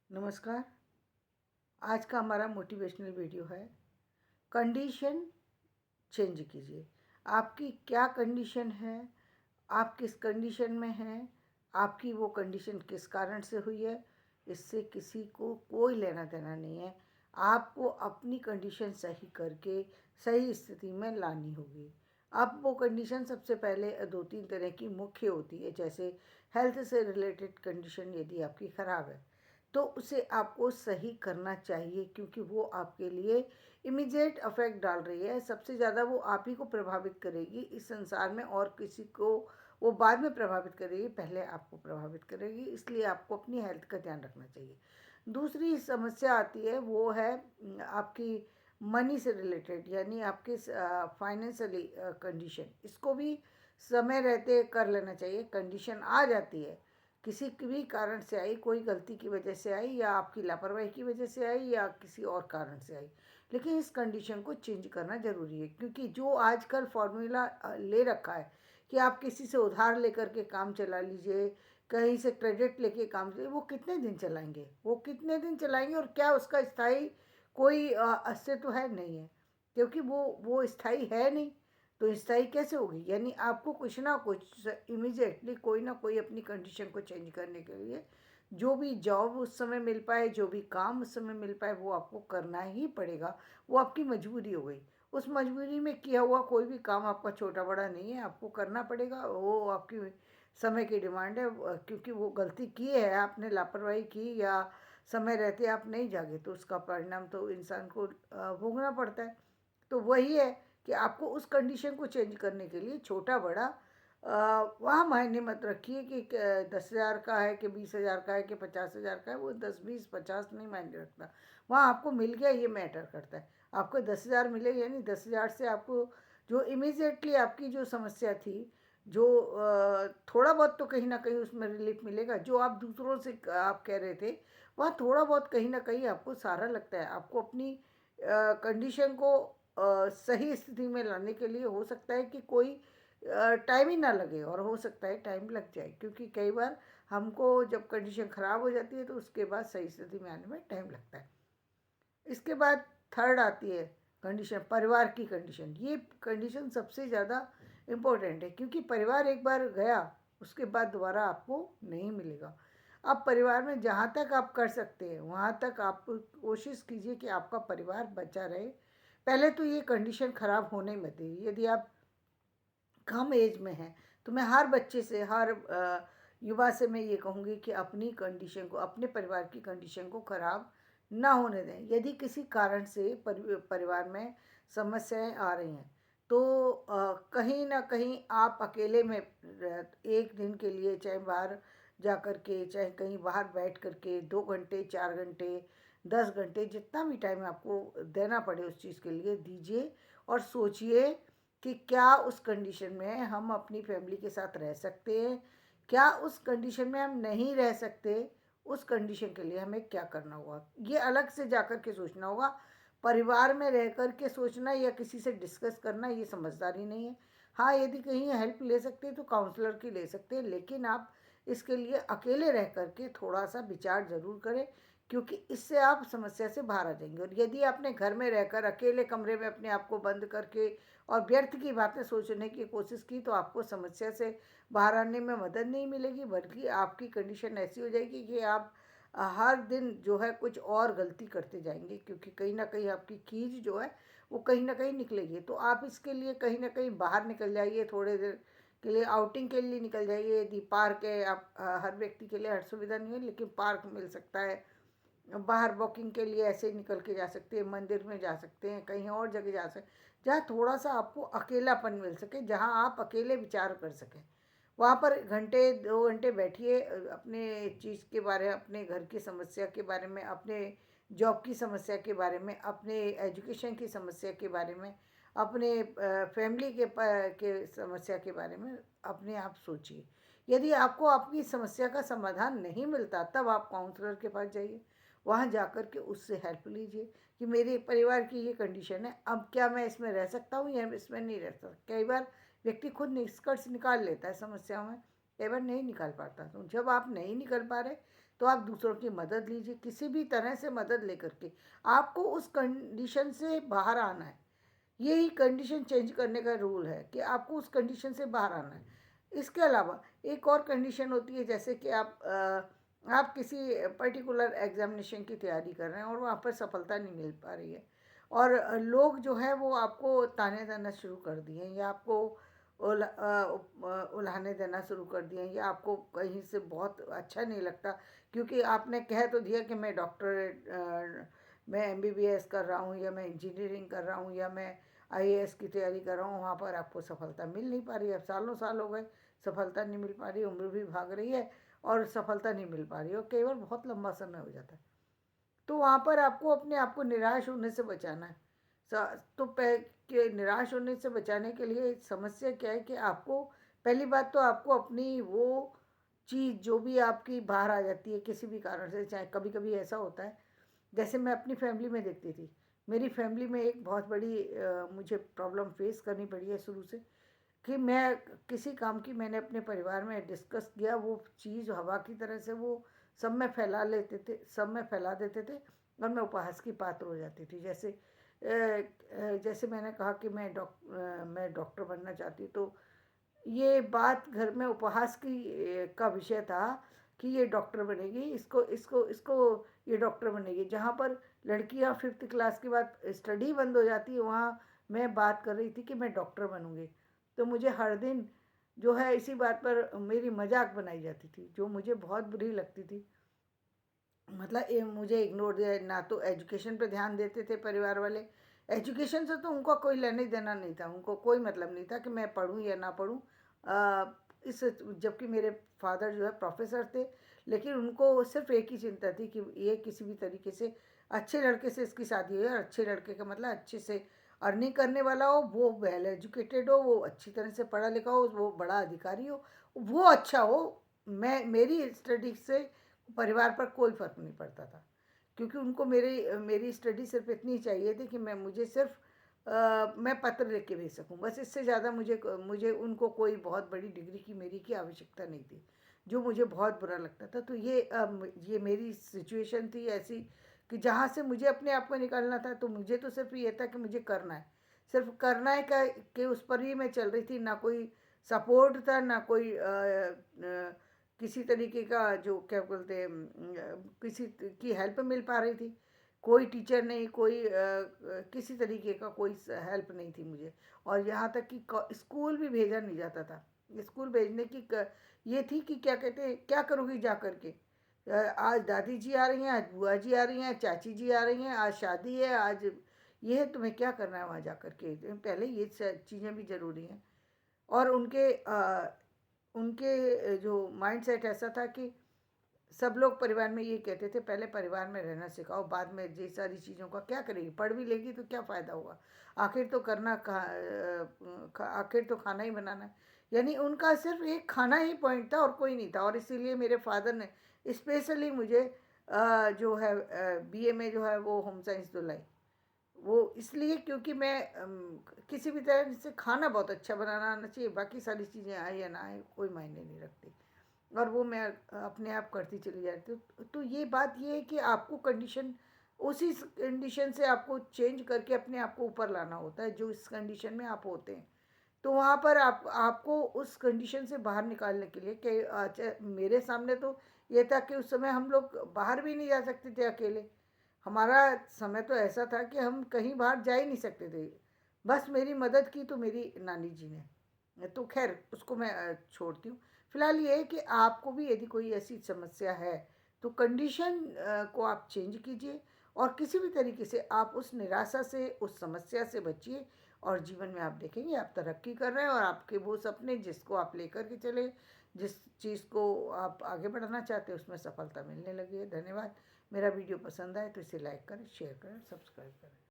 नमस्कार। आज का हमारा मोटिवेशनल वीडियो है, कंडीशन चेंज कीजिए। आपकी क्या कंडीशन है, आप किस कंडीशन में हैं, आपकी वो कंडीशन किस कारण से हुई है, इससे किसी को कोई लेना देना नहीं है। आपको अपनी कंडीशन सही करके सही स्थिति में लानी होगी। अब वो कंडीशन सबसे पहले 2-3 तरह की मुख्य होती है। जैसे हेल्थ से रिलेटेड कंडीशन यदि आपकी ख़राब है तो उसे आपको सही करना चाहिए, क्योंकि वो आपके लिए इमीडिएट अफेक्ट डाल रही है। सबसे ज़्यादा वो आप ही को प्रभावित करेगी इस संसार में, और किसी को वो बाद में प्रभावित करेगी, पहले आपको प्रभावित करेगी। इसलिए आपको अपनी हेल्थ का ध्यान रखना चाहिए। दूसरी समस्या आती है, वो है आपकी मनी से रिलेटेड, यानी आपके फाइनेंशियली कंडीशन। इसको भी समय रहते कर लेना चाहिए। कंडीशन आ जाती है, किसी भी कारण से आई, कोई गलती की वजह से आई, या आपकी लापरवाही की वजह से आई, या किसी और कारण से आई, लेकिन इस कंडीशन को चेंज करना ज़रूरी है। क्योंकि जो आजकल फॉर्मूला ले रखा है कि आप किसी से उधार लेकर के काम चला लीजिए, कहीं से क्रेडिट लेके काम चलाइए, वो कितने दिन चलाएंगे? वो कितने दिन चलाएंगे, और क्या उसका स्थायी कोई अस्तित्व है? नहीं है, क्योंकि वो स्थायी है नहीं। तो स्थायी कैसे होगी? यानी आपको कुछ ना कुछ इमीडिएटली कोई ना कोई अपनी कंडीशन को चेंज करने के लिए, जो भी जॉब उस समय मिल पाए, जो भी काम उस समय मिल पाए, वो आपको करना ही पड़ेगा। वो आपकी मजबूरी हो गई। उस मजबूरी में किया हुआ कोई भी काम आपका छोटा बड़ा नहीं है, आपको करना पड़ेगा। वो आपकी समय की डिमांड है, क्योंकि वो गलती की है आपने, लापरवाही की, या समय रहते आप नहीं जागे, तो उसका परिणाम तो इंसान को भोगना पड़ता है। तो वही है कि आपको उस कंडीशन को चेंज करने के लिए छोटा बड़ा वहाँ मायने मत रखिए कि 10,000 का है कि 20,000 का है कि 50,000 का है। वो 10, 20, 50 नहीं मायने रखता। वहाँ आपको मिल गया, ये मैटर करता है। आपको 10,000 मिले, यानी 10,000 से आपको जो इमीडिएटली आपकी जो समस्या थी, जो थोड़ा बहुत तो कहीं ना कहीं उसमें रिलीफ मिलेगा। जो आप दूसरों से आप कह रहे थे, वहाँ थोड़ा बहुत कहीं ना कहीं आपको सारा लगता है। आपको अपनी कंडीशन को सही स्थिति में लाने के लिए हो सकता है कि कोई टाइम ही ना लगे, और हो सकता है टाइम लग जाए, क्योंकि कई बार हमको जब कंडीशन ख़राब हो जाती है तो उसके बाद सही स्थिति में आने में टाइम लगता है। इसके बाद थर्ड आती है कंडीशन, परिवार की कंडीशन। ये कंडीशन सबसे ज़्यादा इम्पोर्टेंट है, क्योंकि परिवार एक बार गया, उसके बाद दोबारा आपको नहीं मिलेगा। अब परिवार में जहाँ तक आप कर सकते हैं वहाँ तक आप कोशिश कीजिए कि आपका परिवार बचा रहे। पहले तो ये कंडीशन ख़राब होने मत दीजिए। यदि आप कम एज में हैं तो मैं हर बच्चे से, हर युवा से मैं ये कहूँगी कि अपनी कंडीशन को, अपने परिवार की कंडीशन को ख़राब ना होने दें। यदि किसी कारण से परिवार में समस्याएं आ रही हैं, तो कहीं ना कहीं आप अकेले में एक दिन के लिए, चाहे बाहर जा कर के, चाहे कहीं बाहर बैठ कर के 2 घंटे, 4 घंटे, 10 घंटे, जितना भी टाइम आपको देना पड़े उस चीज़ के लिए दीजिए, और सोचिए कि क्या उस कंडीशन में हम अपनी फैमिली के साथ रह सकते हैं, क्या उस कंडीशन में हम नहीं रह सकते। उस कंडीशन के लिए हमें क्या करना होगा, ये अलग से जाकर के सोचना होगा। परिवार में रह कर के सोचना या किसी से डिस्कस करना, ये समझदारी नहीं है। हाँ, यदि कहीं हेल्प ले सकते हैं तो काउंसलर की ले सकते हैं, लेकिन आप इसके लिए अकेले रह कर के थोड़ा सा विचार ज़रूर करें, क्योंकि इससे आप समस्या से बाहर आ जाएंगे। और यदि आपने घर में रहकर अकेले कमरे में अपने आप को बंद करके और व्यर्थ की बातें सोचने की कोशिश की, तो आपको समस्या से बाहर आने में मदद नहीं मिलेगी, बल्कि आपकी कंडीशन ऐसी हो जाएगी कि आप हर दिन जो है कुछ और गलती करते जाएंगे, क्योंकि कहीं ना कहीं आपकी खींच जो है वो कहीं ना कहीं निकलेगी। तो आप इसके लिए कहीं ना कहीं बाहर निकल जाइए, थोड़े देर के लिए आउटिंग के लिए निकल जाइए। यदि पार्क है, आप हर व्यक्ति के लिए हर सुविधा नहीं है, लेकिन पार्क मिल सकता है। बाहर वॉकिंग के लिए ऐसे निकल के जा सकते हैं, मंदिर में जा सकते हैं, कहीं और जगह जा सकते, जहाँ थोड़ा सा आपको अकेलापन मिल सके, जहाँ आप अकेले विचार कर सकें। वहाँ पर घंटे 2 घंटे बैठिए, अपने चीज़ के बारे में, अपने घर की समस्या के बारे में, अपने जॉब की समस्या के बारे में, अपने एजुकेशन की समस्या के बारे में, अपने फैमिली के समस्या के बारे में अपने आप सोचिए। यदि आपको आपकी समस्या का समाधान नहीं मिलता, तब आप काउंसलर के पास जाइए। वहाँ जाकर के उससे हेल्प लीजिए कि मेरे परिवार की ये कंडीशन है, अब क्या मैं इसमें रह सकता हूँ या इसमें नहीं रह सकता। कई बार व्यक्ति खुद निष्कर्ष निकाल लेता है समस्याओं में, कई बार नहीं निकाल पाता। तो जब आप नहीं निकल पा रहे, तो आप दूसरों की मदद लीजिए, किसी भी तरह से मदद लेकर के आपको उस कंडीशन से बाहर आना है। यही कंडीशन चेंज करने का रूल है कि आपको उस कंडीशन से बाहर आना है। इसके अलावा एक और कंडीशन होती है, जैसे कि आप किसी पर्टिकुलर एग्जामिनेशन की तैयारी कर रहे हैं और वहाँ पर सफलता नहीं मिल पा रही है, और लोग जो है वो आपको ताने देना शुरू कर दिए हैं, या आपको उल्हाने देना शुरू कर दिए हैं, या आपको कहीं से बहुत अच्छा नहीं लगता क्योंकि आपने कह तो दिया कि मैं मैं एमबीबीएस कर रहा हूँ, या मैं इंजीनियरिंग कर रहा हूँ, या मैं आईएएस की तैयारी कर रहा हूँ। वहाँ पर आपको सफलता मिल नहीं पा रही है। अब सालों साल हो गए, सफलता नहीं मिल पा रही, उम्र भी भाग रही है और सफलता नहीं मिल पा रही है, और केवल बहुत लंबा समय हो जाता है। तो वहाँ पर आपको अपने आप को निराश होने से बचाना है। तो कि निराश होने से बचाने के लिए समस्या क्या है कि आपको, पहली बात तो आपको अपनी वो चीज़ जो भी आपकी बाहर आ जाती है किसी भी कारण से, चाहे कभी कभी ऐसा होता है, जैसे मैं अपनी फैमिली में देखती थी, मेरी फैमिली में एक बहुत बड़ी मुझे प्रॉब्लम फेस करनी पड़ी है शुरू से, कि मैं किसी काम की मैंने अपने परिवार में डिस्कस किया, वो चीज़ हवा की तरह से वो सब में फैला लेते थे, सब में फैला देते थे, और मैं उपहास की पात्र हो जाती थी। जैसे मैंने कहा कि मैं डॉक्टर बनना चाहती हूँ, तो ये बात घर में उपहास का विषय था कि ये डॉक्टर बनेगी, इसको इसको इसको ये डॉक्टर बनेगी। जहाँ पर लड़कियाँ 5th क्लास के बाद स्टडी बंद हो जाती है, वहाँ मैं बात कर रही थी कि मैं डॉक्टर बनूंगी। तो मुझे हर दिन जो है इसी बात पर मेरी मजाक बनाई जाती थी, जो मुझे बहुत बुरी लगती थी। मतलब मुझे इग्नोर दिया, ना तो एजुकेशन पे ध्यान देते थे परिवार वाले। एजुकेशन से तो उनको कोई लेने देना नहीं था, उनको कोई मतलब नहीं था कि मैं पढ़ूँ या ना पढ़ूँ। इस जबकि मेरे फादर जो है प्रोफेसर थे, लेकिन उनको सिर्फ एक ही चिंता थी कि ये किसी भी तरीके से अच्छे लड़के से इसकी शादी हो, और अच्छे लड़के का मतलब अच्छे से अर्निंग करने वाला हो, वो वेल एजुकेटेड हो, वो अच्छी तरह से पढ़ा लिखा हो, वो बड़ा अधिकारी हो, वो अच्छा हो। मेरी स्टडी से परिवार पर कोई फ़र्क नहीं पड़ता था, क्योंकि उनको मेरी मेरी स्टडी सिर्फ इतनी चाहिए थी कि मुझे सिर्फ मैं पत्र लिख के भेज सकूं, बस। इससे ज़्यादा मुझे मुझे उनको कोई बहुत बड़ी डिग्री की मेरी की आवश्यकता नहीं थी, जो मुझे बहुत बुरा लगता था। तो ये मेरी सिचुएशन थी ऐसी कि जहाँ से मुझे अपने आप को निकालना था, तो मुझे तो सिर्फ ये था कि मुझे करना है, सिर्फ करना है का कि उस पर ही मैं चल रही थी। ना कोई सपोर्ट था, ना कोई किसी तरीके का जो क्या बोलते हैं किसी की हेल्प मिल पा रही थी। कोई टीचर नहीं, कोई किसी तरीके का कोई हेल्प नहीं थी मुझे। और यहाँ तक कि स्कूल भी भेजा नहीं जाता था। स्कूल भेजने की ये थी कि क्या कहते हैं, क्या करोगी जा कर के, आज दादी जी आ रही हैं, आज बुआ जी आ रही हैं, चाची जी आ रही हैं, आज शादी है, आज ये है, तुम्हें क्या करना है वहाँ जा कर के। पहले ये चीज़ें भी ज़रूरी हैं। और उनके जो माइंडसेट ऐसा था कि सब लोग परिवार में ये कहते थे, पहले परिवार में रहना सिखाओ, बाद में ये सारी चीज़ों का क्या करेगी, पढ़ भी लेगी तो क्या फ़ायदा होगा, आखिर तो आखिर तो खाना ही बनाना है। यानी उनका सिर्फ एक खाना ही पॉइंट था और कोई नहीं था। और इसीलिए मेरे फादर ने स्पेशली मुझे जो है बीए में जो है वो होम साइंस दिलाई। वो इसलिए क्योंकि मैं किसी भी तरह से खाना बहुत अच्छा बनाना आना चाहिए, बाकी सारी चीज़ें आए या ना आए कोई मायने नहीं रखती, और वो मैं अपने आप करती चली जाती हूँ। तो ये बात ये है कि आपको कंडीशन, उसी कंडीशन से आपको चेंज करके अपने आप को ऊपर लाना होता है जो इस कंडीशन में आप होते हैं। तो वहाँ पर आपको उस कंडीशन से बाहर निकालने के लिए कि मेरे सामने तो ये था कि उस समय हम लोग बाहर भी नहीं जा सकते थे अकेले। हमारा समय तो ऐसा था कि हम कहीं बाहर जा ही नहीं सकते थे। बस मेरी मदद की तो मेरी नानी जी ने, तो खैर उसको मैं छोड़ती हूँ। फिलहाल ये है कि आपको भी यदि कोई ऐसी समस्या है तो कंडीशन को आप चेंज कीजिए, और किसी भी तरीके से आप उस निराशा से, उस समस्या से बचिए, और जीवन में आप देखेंगे आप तरक्की कर रहे हैं, और आपके वो सपने जिसको आप लेकर के चले, जिस चीज़ को आप आगे बढ़ाना चाहते हैं, उसमें सफलता मिलने लगी है। धन्यवाद। मेरा वीडियो पसंद आए तो इसे लाइक करें, शेयर करें, सब्सक्राइब करें।